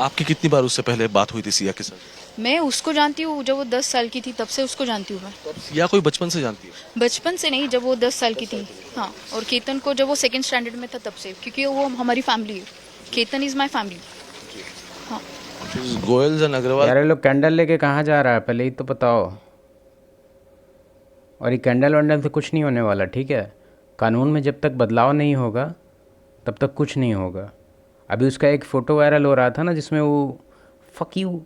आपकी कितनी बार उससे पहले बात हुई थी सिया के साथ? मैं उसको जानती हूँ जब वो 10 साल की थी, तब से उसको जानती हूँ मैं। तो आप सिया कोई बचपन से जानती है? बचपन से नहीं, जब वो 10 साल की थी। हाँ, और केतन को जब वो सेकंड स्टैंडर्ड में था तब से, क्योंकि वो हमारी फैमिली है। Ketan is my family. हाँ। गोयल्स एंड अग्रवाल। यार ये लोग कैंडल लेके कहाँ जा रहा है पहले ही तो बताओ। और ये कैंडल वैंडल से कुछ नहीं होने वाला, ठीक है। कानून में जब तक बदलाव नहीं होगा तब तक कुछ नहीं होगा। अभी उसका एक फ़ोटो वायरल हो रहा था ना, जिसमें वो फक यू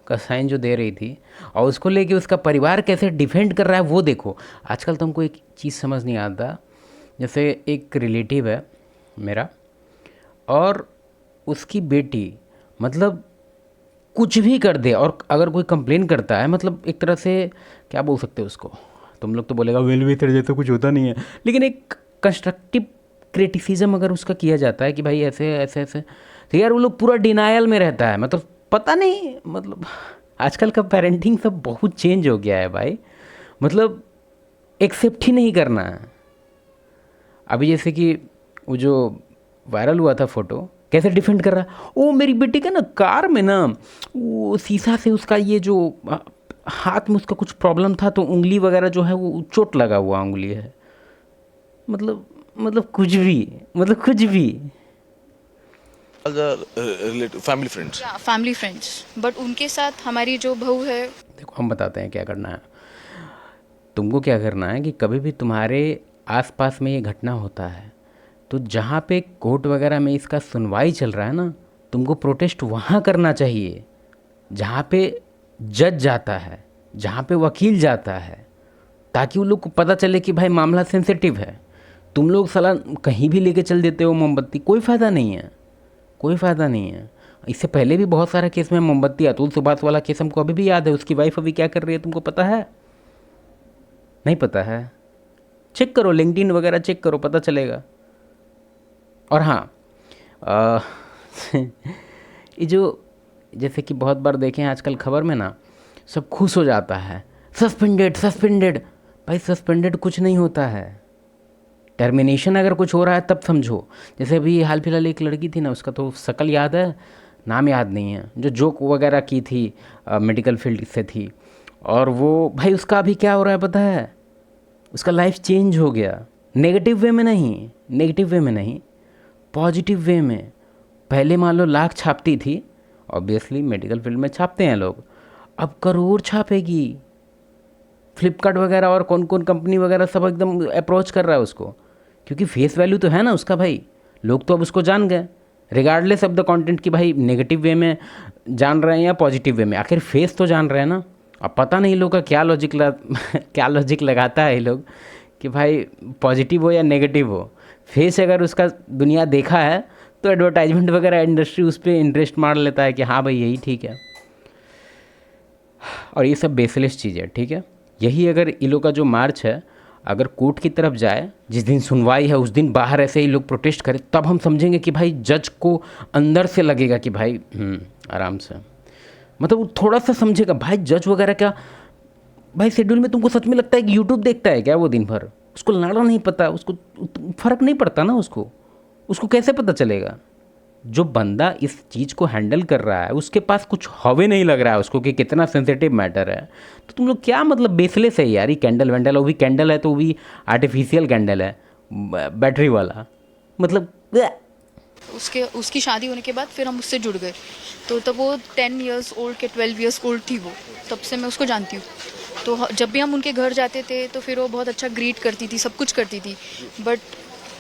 का साइन जो दे रही थी, और उसको लेके उसका परिवार कैसे डिफेंड कर रहा है वो देखो। आजकल तो हमको एक चीज़ समझ नहीं आता। जैसे एक रिलेटिव है मेरा, और उसकी बेटी मतलब कुछ भी कर दे, और अगर कोई कंप्लेन करता है, मतलब एक तरह से क्या बोल सकते हो उसको, तुम लोग तो बोलेगा वेल विथर जैसे कुछ होता नहीं है, लेकिन एक कंस्ट्रक्टिव क्रिटिसिज्म अगर उसका किया जाता है कि भाई ऐसे ऐसे ऐसे, तो यार वो लोग पूरा डिनायल में रहता है। मतलब पता नहीं, मतलब आजकल का पेरेंटिंग सब बहुत चेंज हो गया है भाई। मतलब एक्सेप्ट ही नहीं करना है। अभी जैसे कि वो जो वायरल हुआ था फोटो, कैसे डिफेंड कर रहा है, वो मेरी बेटी का ना कार में ना वो शीशा से उसका ये जो हाथ में उसका कुछ प्रॉब्लम था, तो उंगली वगैरह जो है वो चोट लगा हुआ उंगली है। मतलब कुछ भी, मतलब कुछ भी। Family friends. या फैमिली फ्रेंड्स, बट उनके साथ हमारी जो बहू है। देखो हम बताते हैं क्या करना है। तुमको क्या करना है कि कभी भी तुम्हारे आसपास में ये घटना होता है, तो जहाँ पे कोर्ट वगैरह में इसका सुनवाई चल रहा है ना, तुमको प्रोटेस्ट वहाँ करना चाहिए जहाँ पे जज जाता है, जहाँ पे वकील जाता है, ताकि उन लोग को पता चले कि भाई मामला सेंसिटिव है। तुम लोग साला कहीं भी लेके चल देते हो मोमबत्ती, कोई फ़ायदा नहीं है, कोई फ़ायदा नहीं है। इससे पहले भी बहुत सारे केस में मोमबत्ती, अतुल सुभाष वाला केस हमको अभी भी याद है। उसकी वाइफ अभी क्या कर रही है तुमको पता है? नहीं पता है? चेक करो, लिंक्डइन वगैरह चेक करो, पता चलेगा। और हाँ, अ, ये जो जैसे कि बहुत बार देखें आजकल खबर में ना, सब खुश हो जाता है, सस्पेंडेड सस्पेंडेड। भाई सस्पेंडेड कुछ नहीं होता है। टर्मिनेशन अगर कुछ हो रहा है तब समझो। जैसे अभी हाल फिलहाल एक लड़की थी ना, उसका तो शक्ल याद है, नाम याद नहीं है, जो जोक वगैरह की थी, मेडिकल फील्ड से थी, और वो भाई उसका अभी क्या हो रहा है पता है? उसका लाइफ चेंज हो गया। नेगेटिव वे में नहीं, नेगेटिव वे में नहीं, पॉजिटिव वे में। पहले मान लो लाख छापती थी, ऑब्वियसली मेडिकल फील्ड में छापते हैं लोग, अब करोड़ छापेगी। फ्लिपकार्ट वगैरह और कौन कौन कंपनी वगैरह सब एकदम अप्रोच कर रहा है उसको, क्योंकि फेस वैल्यू तो है ना उसका भाई। लोग तो अब उसको जान गए, रिगार्डलेस ऑफ द कंटेंट की, भाई नेगेटिव वे में जान रहे हैं या पॉजिटिव वे में, आखिर फेस तो जान रहे हैं ना। अब पता नहीं लोग का क्या लॉजिक क्या लॉजिक लगाता है ये लोग कि भाई पॉजिटिव हो या नेगेटिव हो, फेस अगर उसका दुनिया देखा है तो एडवर्टाइजमेंट वगैरह इंडस्ट्री उस पर इंटरेस्ट मार लेता है कि हाँ भाई यही ठीक है। और ये सब बेसलेस चीज़ है, ठीक है। यही अगर इन लोग का जो मार्च है अगर कोर्ट की तरफ जाए, जिस दिन सुनवाई है उस दिन बाहर ऐसे ही लोग प्रोटेस्ट करें, तब हम समझेंगे कि भाई जज को अंदर से लगेगा कि भाई आराम से, मतलब वो थोड़ा सा समझेगा। भाई जज वगैरह क्या भाई शेड्यूल में तुमको सच में लगता है कि यूट्यूब देखता है क्या वो दिन भर? उसको लाना नहीं पता, उसको फ़र्क नहीं पड़ता ना, उसको उसको कैसे पता चलेगा? जो बंदा इस चीज़ को हैंडल कर रहा है उसके पास कुछ हवे नहीं लग रहा है उसको कि कितना सेंसिटिव मैटर है। तो तुम लोग क्या मतलब बेसलेस है यार। ये कैंडल वैंडल, वो भी कैंडल है तो वो भी आर्टिफिशियल कैंडल है, बैटरी वाला, मतलब उसके उसकी शादी होने के बाद फिर हम उससे जुड़ गए। तो तब वो 10 years old के 12 years old थी वो, तब से मैं उसको जानती हूँ। तो जब भी हम उनके घर जाते थे तो फिर वो बहुत अच्छा ग्रीट करती थी, सब कुछ करती थी। But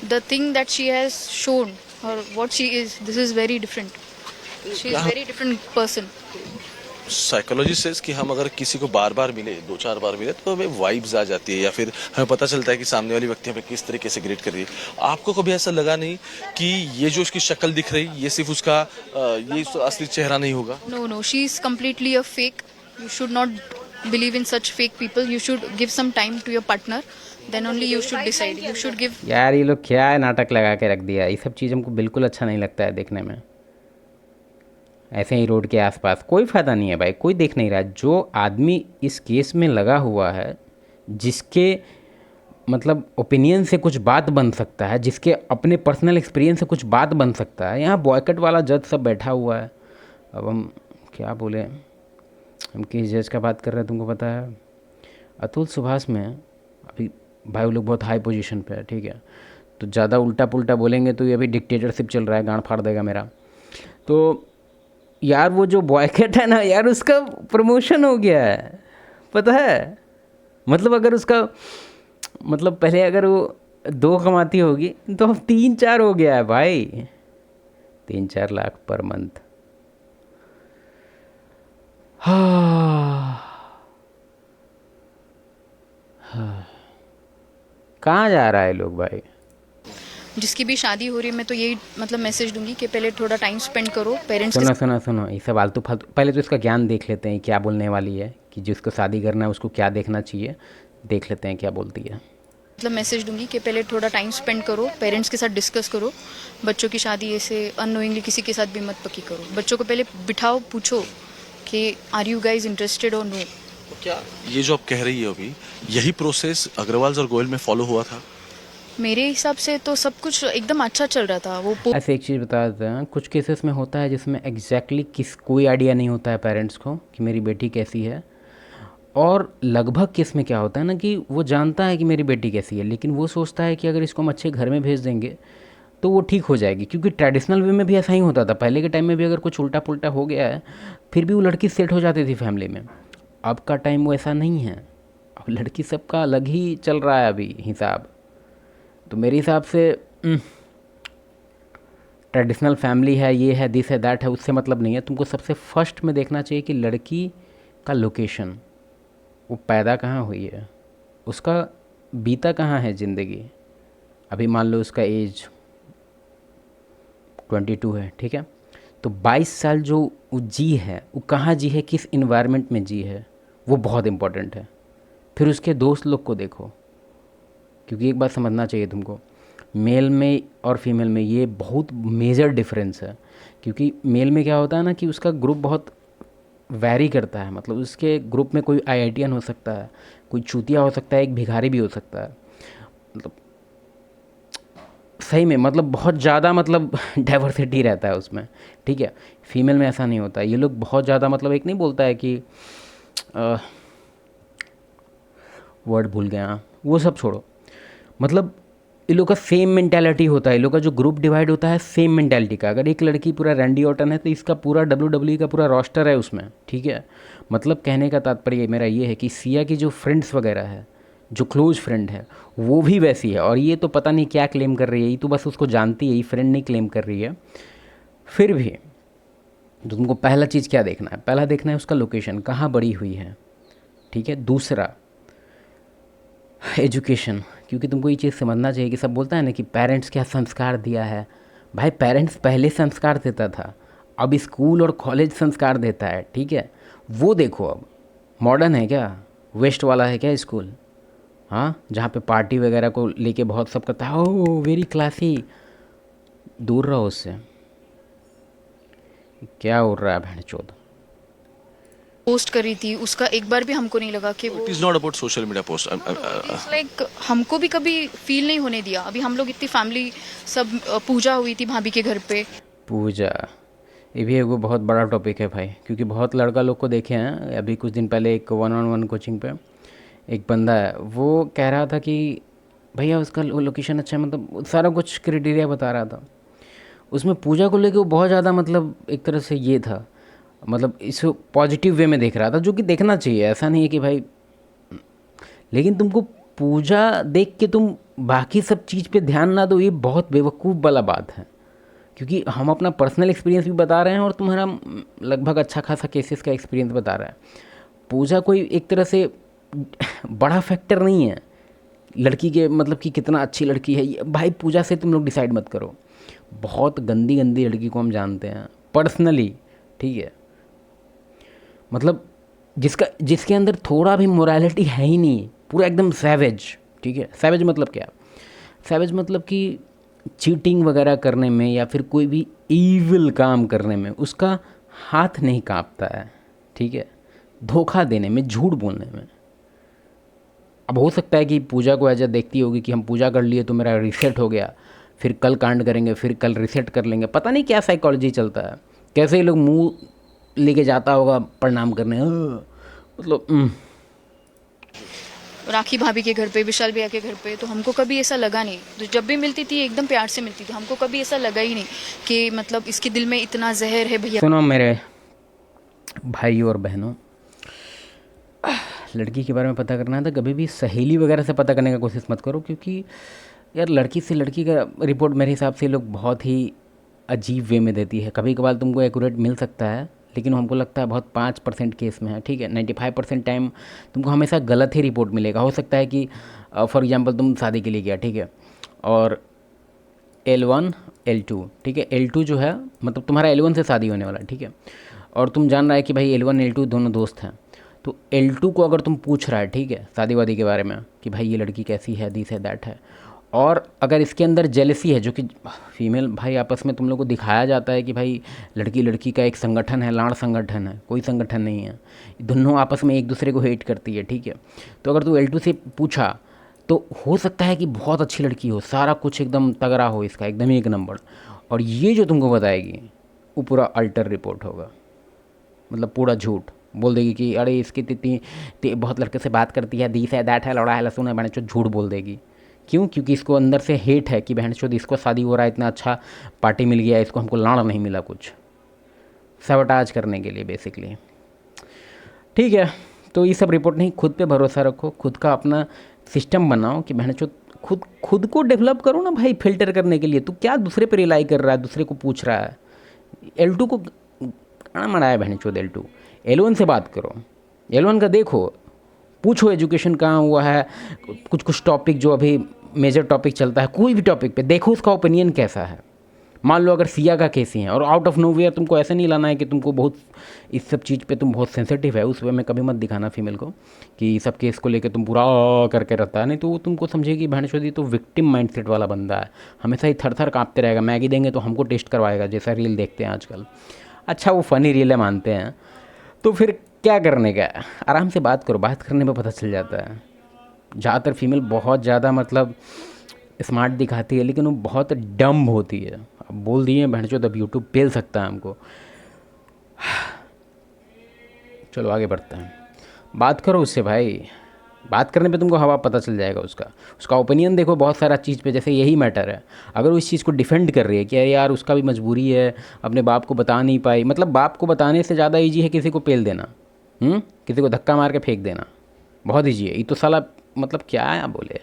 the thing that she has shown और what she is, this is very different. She is very different person. Psychology says कि हम अगर किसी को बार बार मिले, दो चार बार मिले, तो हमें वाइब्स आ जाती है या फिर हमें पता चलता है कि सामने वाली व्यक्ति हमें किस तरीके से ग्रीट कर रही है। आपको कभी ऐसा लगा नहीं कि ये जो उसकी शक्ल दिख रही ये सिर्फ उसका ये उसका असली चेहरा नहीं होगा? No, no, she is completely a fake. You should not believe in such fake people. You should give some time to your partner. Then only you should decide. You should give. यार ये लोग क्या है नाटक लगा के रख दिया। ये सब चीज़ हमको बिल्कुल अच्छा नहीं लगता है देखने में। ऐसे ही रोड के आसपास कोई फ़ायदा नहीं है भाई, कोई देख नहीं रहा। जो आदमी इस केस में लगा हुआ है, जिसके मतलब ओपिनियन से कुछ बात बन सकता है, जिसके अपने पर्सनल एक्सपीरियंस से कुछ बात बन सकता है, यहाँ बॉयकट वाला जज सब बैठा हुआ है। अब हम क्या बोले, हम किस जज का बात कर रहे हैं तुमको पता है? अतुल सुभाष में अभी भाई वो लोग बहुत हाई पोजीशन पे है, ठीक है, तो ज़्यादा उल्टा पुल्टा बोलेंगे तो ये अभी डिक्टेटरशिप चल रहा है, गांड फाड़ देगा मेरा। तो यार वो जो बॉयकट है ना यार, उसका प्रमोशन हो गया है, पता है? मतलब अगर उसका मतलब पहले अगर वो 2 कमाती होगी तो अब 3-4 हो गया है भाई, 3-4 लाख पर मंथ। हाँ, कहाँ जा रहा है लोग भाई? जिसकी भी शादी हो रही है मैं तो यही मतलब मैसेज दूंगी कि पहले थोड़ा टाइम स्पेंड करो पेरेंट्स के सुनो सुनो सुनो, ये सब आलतू फालतू, पहले तो इसका ज्ञान देख लेते हैं क्या बोलने वाली है, कि जिसको शादी करना है उसको क्या देखना चाहिए, देख लेते हैं क्या बोलती है। मतलब मैसेज दूंगी कि पहले थोड़ा टाइम स्पेंड करो, पेरेंट्स के साथ डिस्कस करो। बच्चों की शादी ऐसे अननोइंगली किसी के साथ भी मत पक्की करो। बच्चों को पहले बिठाओ, पूछो कि आर यू गाइज इंटरेस्टेड और नो। तो क्या ये जो आप कह रही है अभी, यही प्रोसेस अग्रवाल और गोयल में फॉलो हुआ था? मेरे हिसाब से तो सब कुछ एकदम अच्छा चल रहा था। वो ऐसे एक चीज़ बता देते हैं, कुछ केसेस में होता है जिसमें एग्जैक्टली कोई आइडिया नहीं होता है पेरेंट्स को कि मेरी बेटी कैसी है, और लगभग केस में क्या होता है ना कि वो जानता है कि मेरी बेटी कैसी है, लेकिन वो सोचता है कि अगर इसको हम अच्छे घर में भेज देंगे तो वो ठीक हो जाएगी, क्योंकि ट्रेडिशनल वे में भी ऐसा ही होता था पहले के टाइम में भी, अगर कुछ उल्टा पुल्टा हो गया है फिर भी वो लड़की सेट हो जाती थी फैमिली में। अब का टाइम वो ऐसा नहीं है, अब लड़की सबका अलग ही चल रहा है अभी हिसाब। तो मेरे हिसाब से ट्रेडिशनल फैमिली है, ये है, दिस है, दैट है, उससे मतलब नहीं है। तुमको सबसे फर्स्ट में देखना चाहिए कि लड़की का लोकेशन, वो पैदा कहाँ हुई है, उसका बीता कहाँ है ज़िंदगी। अभी मान लो उसका एज 22 है, ठीक है, तो 22 साल जो वो जी है वो कहाँ जी है, किस इन्वायरमेंट में जी है, वो बहुत इम्पोर्टेंट है। फिर उसके दोस्त लोग को देखो, क्योंकि एक बात समझना चाहिए तुमको, मेल में और फीमेल में ये बहुत मेजर डिफरेंस है। क्योंकि मेल में क्या होता है ना कि उसका ग्रुप बहुत वैरी करता है, मतलब उसके ग्रुप में कोई आईआईटीएन हो सकता है, कोई चूतिया हो सकता है, एक भिखारी भी हो सकता है, मतलब सही में मतलब बहुत ज़्यादा मतलब डाइवर्सिटी रहता है उसमें, ठीक है। फीमेल में ऐसा नहीं होता, ये लोग बहुत ज़्यादा मतलब एक नहीं बोलता है कि वर्ड भूल गया, वो सब छोड़ो, मतलब ये लोग का सेम मेंटालिटी होता है, ये लोग का जो ग्रुप डिवाइड होता है सेम मेंटालिटी का। अगर एक लड़की पूरा रैंडी ऑर्टन है तो इसका पूरा WWE का पूरा रोस्टर है उसमें, ठीक है। मतलब कहने का तात्पर्य मेरा ये है कि सिया की जो फ्रेंड्स वगैरह है, जो क्लोज फ्रेंड है, वो भी वैसी है। और ये तो पता नहीं क्या क्लेम कर रही है, ये तो बस उसको जानती है, ये फ्रेंड नहीं क्लेम कर रही है। फिर भी तो तुमको पहला चीज़ क्या देखना है, पहला देखना है उसका लोकेशन, कहाँ बड़ी हुई है, ठीक है। दूसरा एजुकेशन, क्योंकि तुमको ये चीज़ समझना चाहिए कि सब बोलता है ना कि पेरेंट्स क्या संस्कार दिया है, भाई पेरेंट्स पहले संस्कार देता था, अब स्कूल और कॉलेज संस्कार देता है, ठीक है। वो देखो अब मॉडर्न है क्या, वेस्ट वाला है क्या स्कूल, हाँ, जहाँ पे पार्टी वगैरह को लेके बहुत सब करता है, ओह वेरी क्लासी, दूर रहो उससे। क्या उड़ रहा है भैंचोद। पोस्ट करी थी उसका एक बार भी हमको नहीं लगा कि वो it is not about social media post. Like हमको भी कभी फील नहीं होने दिया। अभी हम लोग इतनी फैमिली सब पूजा हुई थी भाभी के घर पे। पूजा ये भी एक बहुत बड़ा टॉपिक है भाई, क्योंकि बहुत लड़का लोग को देखे हैं। अभी कुछ दिन पहले एक 1-on-1 कोचिंग पे एक बंदा है, वो कह रहा था कि भैया उसका लोकेशन अच्छा है, मतलब सारा कुछ क्राइटेरिया बता रहा था। उसमें पूजा को लेके वो बहुत ज़्यादा मतलब एक तरह से ये था, मतलब इसको पॉजिटिव वे में देख रहा था, जो कि देखना चाहिए, ऐसा नहीं है कि भाई, लेकिन तुमको पूजा देख के तुम बाकी सब चीज़ पे ध्यान ना दो, ये बहुत बेवकूफ़ वाला बात है। क्योंकि हम अपना पर्सनल एक्सपीरियंस भी बता रहे हैं और तुम्हारा लगभग अच्छा खासा केसेस का एक्सपीरियंस बता रहा है। पूजा कोई एक तरह से बड़ा फैक्टर नहीं है लड़की के, मतलब कि कितना अच्छी लड़की है, भाई पूजा से तुम लोग डिसाइड मत करो। बहुत गंदी गंदी लड़की को हम जानते हैं पर्सनली, ठीक है, मतलब जिसके अंदर थोड़ा भी मोरालिटी है ही नहीं, पूरा एकदम सैवेज, ठीक है। सैवेज मतलब क्या, सैवेज मतलब कि चीटिंग वगैरह करने में या फिर कोई भी ईविल काम करने में उसका हाथ नहीं कांपता है, ठीक है, धोखा देने में, झूठ बोलने में। अब हो सकता है कि पूजा को ऐसा देखती होगी कि हम पूजा कर लिए तो मेरा रिसेट हो गया, फिर कल कांड करेंगे, फिर कल रिसेट कर लेंगे, पता नहीं क्या साइकोलॉजी चलता है, कैसे ये लोग मुंह लेके जाता होगा प्रणाम करने, मतलब राखी भाभी के घर पे, विशाल भैया के घर पे, तो हमको कभी ऐसा लगा नहीं। तो जब भी मिलती थी एकदम प्यार से मिलती थी, हमको कभी ऐसा लगा ही नहीं कि मतलब इसके दिल में इतना जहर है भैया। सुनो मेरे भाइयों और बहनों, लड़की के बारे में पता करना है तो कभी भी सहेली वगैरह से पता करने का कोशिश मत करो, क्योंकि यार लड़की से लड़की का रिपोर्ट मेरे हिसाब से लोग बहुत ही अजीब वे में देती है। कभी कभार तुमको एक्यूरेट मिल सकता है, लेकिन हमको लगता है बहुत 5% केस में है, ठीक है। 95% टाइम तुमको हमेशा गलत ही रिपोर्ट मिलेगा। हो सकता है कि फॉर एग्जांपल तुम शादी के लिए गया, ठीक है, और L1 L2, ठीक है, L2 जो है मतलब तुम्हारा L1 से शादी होने वाला है, ठीक है, और तुम जान रहा है कि भाई L1 L2 दोनों दोस्त हैं, तो L2 को अगर तुम पूछ रहा है, ठीक है, शादी वादी के बारे में कि भाई ये लड़की कैसी है, दिस है दैट है, और अगर इसके अंदर जेलसी है, जो कि फीमेल भाई आपस में तुम लोग को दिखाया जाता है कि भाई लड़की लड़की का एक संगठन है, लाड़ संगठन है, कोई संगठन नहीं है, दोनों आपस में एक दूसरे को हेट करती है, ठीक है। तो अगर तू L2 से पूछा तो हो सकता है कि बहुत अच्छी लड़की हो, सारा कुछ एकदम तगड़ा हो, इसका एकदम एक नंबर, और ये जो तुमको बताएगी वो पूरा अल्टर रिपोर्ट होगा, मतलब पूरा झूठ बोल देगी कि अरे इसकी तितनी बहुत लड़के से बात करती है, दिस है दैट है, लौड़ा है, लहसुन है, बहन चोद, झूठ बोल देगी। क्यों? क्योंकि इसको अंदर से हेट है कि बहन चोद इसको शादी हो रहा है, इतना अच्छा पार्टी मिल गया, इसको हमको लाड़ नहीं मिला, कुछ सबटाज करने के लिए बेसिकली, ठीक है। तो ये सब रिपोर्ट नहीं, खुद पे भरोसा रखो, खुद का अपना सिस्टम बनाओ कि बहन चोद खुद को डेवलप करो ना भाई, फिल्टर करने के लिए। तू क्या दूसरे पे रिलाई कर रहा है, दूसरे को पूछ रहा है। L2 को गाना मराया बहन चोद, L2 L1 से बात करो, L1 का देखो, पूछो एजुकेशन कहाँ हुआ है, कुछ टॉपिक जो अभी मेजर टॉपिक चलता है, कोई भी टॉपिक पे देखो उसका ओपिनियन कैसा है। मान लो अगर सिया का केस ही है और आउट ऑफ नोवेयर तुमको ऐसे नहीं लाना है कि तुमको बहुत इस सब चीज़ पे तुम बहुत सेंसिटिव है, उस वे में कभी मत दिखाना फीमेल को कि सब केस को लेके तुम पूरा करके रहता है, नहीं तो वो तुमको समझेगी भैंसचोदी तो विक्टिम माइंडसेट वाला बंदा है, हमेशा ही थर थर काँपते रहेगा। मैगी देंगे तो हमको टेस्ट करवाएगा, जैसा रील देखते हैं आजकल। अच्छा वो फ़नी रील है मानते हैं, तो फिर क्या करने का, आराम से बात करो, बात करने में पता चल जाता है। ज़्यादातर फीमेल बहुत ज़्यादा मतलब स्मार्ट दिखाती है, लेकिन वो बहुत डम होती है। अब बोल दिए भैंसचोद, अब यूट्यूब पेल सकता है हमको। चलो आगे बढ़ते हैं, बात करो उससे भाई, बात करने पे तुमको हवा पता चल जाएगा उसका ओपिनियन देखो बहुत सारा चीज़ पे। जैसे यही मैटर है, अगर वो इस चीज़ को डिफेंड कर रही है कि अरे यार उसका भी मजबूरी है, अपने बाप को बता नहीं पाई, मतलब बाप को बताने से ज़्यादा ईजी है किसी को पेल देना, किसी को धक्का मार के फेंक देना, बहुत ईजी है। ये तो साला मतलब क्या है बोले,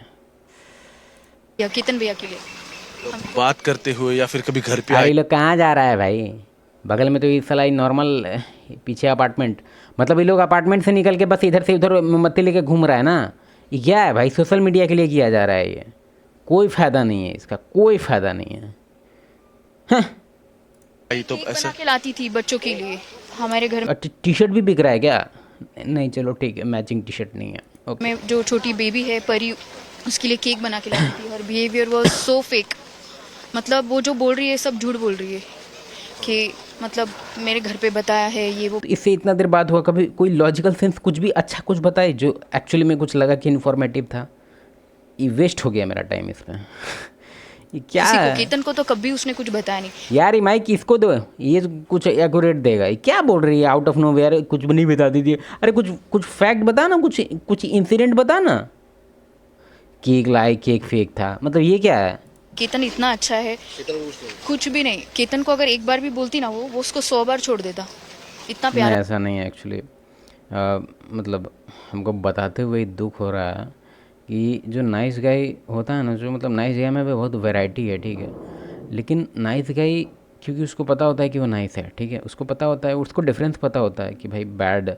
या केतन भैया के लिए बात करते हुए या फिर कभी घर पे अरे आए, ये लोग कहाँ जा रहा है भाई, बगल में तो ये साला नॉर्मल पीछे अपार्टमेंट, मतलब ये लोग अपार्टमेंट से निकल के बस इधर से उधर मोमबत्ती लेके घूम रहा है ना। ये क्या है भाई, सोशल मीडिया के लिए किया जा रहा है, ये कोई फ़ायदा नहीं है इसका, कोई फ़ायदा नहीं है। आई तो केक ऐसा बना के लाती थी बच्चों के लिए हमारे घर में। टी शर्ट भी बिक रहा है क्या? नहीं चलो ठीक है, मैचिंग टी शर्ट नहीं है, ओके। में जो छोटी बेबी है परी, उसके लिए केक बना के लाती थी। हर बिहेवियर वाज सो फेक, मतलब वो जो बोल रही है सब झूठ बोल रही है कि मतलब मेरे घर पे बताया है ये वो। तो इससे इतना देर बाद हुआ, कभी कोई लॉजिकल सेंस कुछ भी अच्छा कुछ बताए जो एक्चुअली में कुछ लगा कि इन्फॉर्मेटिव था। ये वेस्ट हो गया मेरा टाइम इसमें। ये क्या किसी को, है केतन को तो कभी उसने कुछ बताया नहीं। यार, ये माइक इसको दो, ये कुछ एक्यूरेट देगा। ये क्या बोल रही है आउट ऑफ नोवेयर, कुछ भी नहीं बता दीजिए। अरे कुछ फैक्ट बता ना, कुछ इंसिडेंट बता ना। केक लाए, केक फेक था, मतलब ये क्या है? केतन इतना अच्छा है, कुछ भी नहीं। केतन को अगर एक बार भी बोलती ना, वो उसको 100 बार छोड़ देता, इतना नहीं प्यारा। ऐसा नहीं है एक्चुअली, मतलब हमको बताते हुए दुख हो रहा है कि जो नाइस गाय होता है ना, जो मतलब नाइस गाय में भी बहुत वैरायटी है, ठीक है, लेकिन नाइस गाय क्योंकि उसको पता होता है कि वो नाइस है, ठीक है, उसको पता होता है, उसको डिफरेंस पता होता है कि भाई बैड,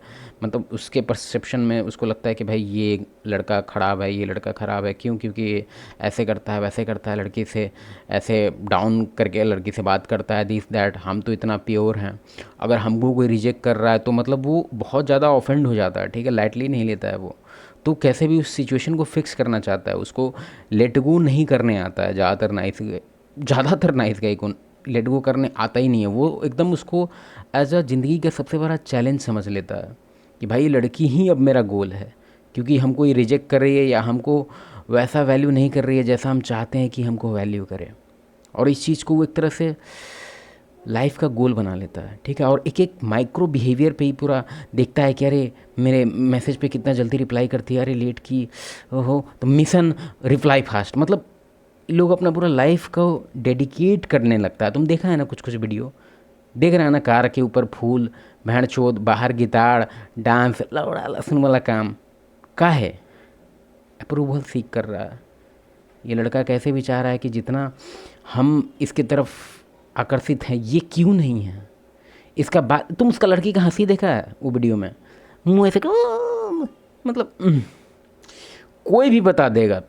मतलब उसके परसेप्शन में उसको लगता है कि भाई ये लड़का खराब है, ये लड़का ख़राब है। क्यों? क्योंकि ये ऐसे करता है, वैसे करता है, लड़की से ऐसे डाउन करके लड़की से बात करता है, दिस दैट। हम तो इतना प्योर हैं, अगर हमको कोई रिजेक्ट कर रहा है तो मतलब वो बहुत ज़्यादा ऑफेंड हो जाता है, ठीक है, लाइटली नहीं लेता है वो। तो कैसे भी उस सिचुएशन को फिक्स करना चाहता है, उसको लेट गो नहीं करने आता है। ज़्यादातर नाइस गाय को लेट गो करने आता ही नहीं है। वो एकदम उसको एज अ ज़िंदगी का सबसे बड़ा चैलेंज समझ लेता है कि भाई लड़की ही अब मेरा गोल है, क्योंकि हमको ये रिजेक्ट कर रही है या हमको वैसा वैल्यू नहीं कर रही है जैसा हम चाहते हैं कि हमको वैल्यू करे। और इस चीज़ को वो एक तरह से लाइफ का गोल बना लेता है, ठीक है, और एक एक माइक्रो बिहेवियर पे ही पूरा देखता है कि अरे मेरे मैसेज पे कितना जल्दी रिप्लाई करती है, अरे लेट की, ओहो, तो मिशन रिप्लाई फास्ट, मतलब लोग अपना पूरा लाइफ को डेडिकेट करने लगता है। तुम देखा है ना कुछ कुछ वीडियो, देख रहे हैं ना, कार के ऊपर फूल, भेड़ चोद, बाहर गिटार, डांस, लौड़ा लहसुन वाला काम का है, अप्रूवल सीख कर रहा है। ये लड़का कैसे भी चाह रहा है कि जितना हम इसकी तरफ आकर्षित हैं ये क्यों नहीं है, इसका बात, तुम उसका लड़की का हंसी देखा है वो वीडियो में, मुँह ऐसे मतलब कोई भी बता देगा,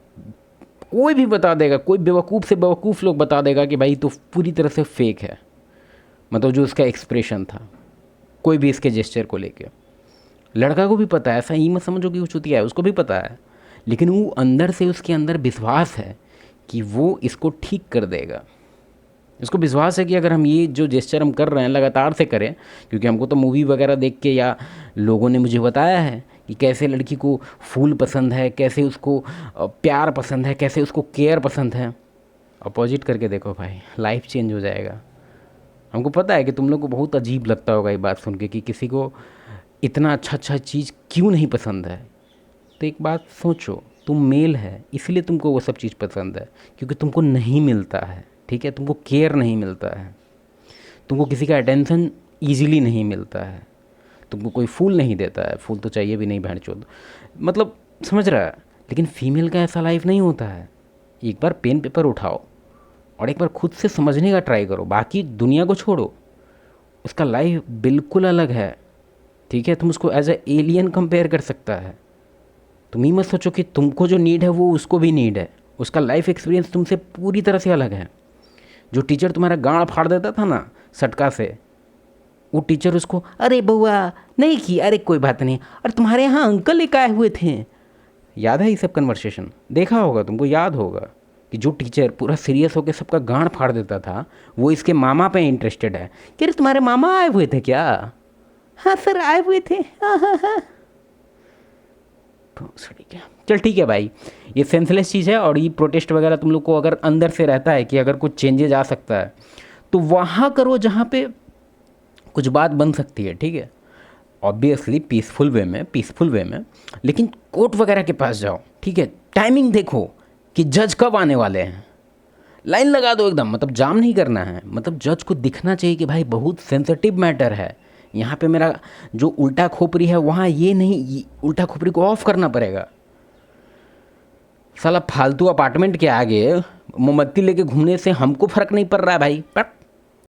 कोई भी बता देगा, कोई बेवकूफ़ से बेवकूफ़ लोग बता देगा कि भाई तो पूरी तरह से फेक है, मतलब जो उसका एक्सप्रेशन था कोई भी इसके जेस्चर को लेके। लड़का को भी पता है, ऐसा ही मत समझो कि वो चुतिया है, उसको भी पता है, लेकिन वो अंदर से उसके अंदर विश्वास है कि वो इसको ठीक कर देगा। इसको विश्वास है कि अगर हम ये जो जेस्चर हम कर रहे हैं लगातार से करें, क्योंकि हमको तो मूवी वगैरह देख के या लोगों ने मुझे बताया है कि कैसे लड़की को फूल पसंद है, कैसे उसको प्यार पसंद है, कैसे उसको केयर पसंद है। अपोजिट करके देखो भाई, लाइफ चेंज हो जाएगा। हमको पता है कि तुम लोग को बहुत अजीब लगता होगा ये बात सुन के कि किसी को इतना अच्छा अच्छा चीज़ क्यों नहीं पसंद है। तो एक बात सोचो, तुम मेल है इसलिए तुमको वो सब चीज़ पसंद है, क्योंकि तुमको नहीं मिलता है, ठीक है, तुमको केयर नहीं मिलता है, तुमको किसी का अटेंशन ईजिली नहीं मिलता है, तुमको कोई फूल नहीं देता है, फूल तो चाहिए भी नहीं भेड़चोद, मतलब समझ रहा है। लेकिन फीमेल का ऐसा लाइफ नहीं होता है। एक बार पेन पेपर उठाओ और एक बार खुद से समझने का ट्राई करो, बाकी दुनिया को छोड़ो, उसका लाइफ बिल्कुल अलग है, ठीक है। तुम उसको एज ए एलियन कंपेयर कर सकता है। तुम ही मत सोचो कि तुमको जो नीड है वो उसको भी नीड है। उसका लाइफ एक्सपीरियंस तुमसे पूरी तरह से अलग है। जो टीचर तुम्हारा गाँड फाड़ देता था ना सटका से, वो टीचर उसको अरे बउआ नहीं की, अरे कोई बात नहीं, अरे तुम्हारे यहाँ अंकल लेकर आए हुए थे। याद है ये सब कन्वर्सेशन? देखा होगा, तुमको याद होगा कि जो टीचर पूरा सीरियस होकर सबका गाँड फाड़ देता था वो इसके मामा पे इंटरेस्टेड है कि अरे तुम्हारे मामा आए हुए थे क्या? हाँ सर आए हुए थे, हाँ हाँ हाँ। ठीक है, चल ठीक है भाई, ये सेंसलेस चीज़ है। और ये प्रोटेस्ट वगैरह तुम लोग को अगर अंदर से रहता है कि अगर कुछ चेंजेज आ सकता है तो वहाँ करो जहाँ पे कुछ बात बन सकती है, ठीक है, ऑब्वियसली पीसफुल वे में, लेकिन कोर्ट वगैरह के पास जाओ, ठीक है। टाइमिंग देखो कि जज कब आने वाले हैं, लाइन लगा दो एकदम, मतलब जाम नहीं करना है, मतलब जज को दिखना चाहिए कि भाई बहुत सेंसिटिव मैटर है, यहाँ पे मेरा जो उल्टा खोपड़ी है वहाँ ये नहीं, उल्टा खोपड़ी को ऑफ करना पड़ेगा। साला फालतू अपार्टमेंट के आगे मोमबत्ती लेके घूमने से हमको फ़र्क नहीं पड़ रहा है भाई,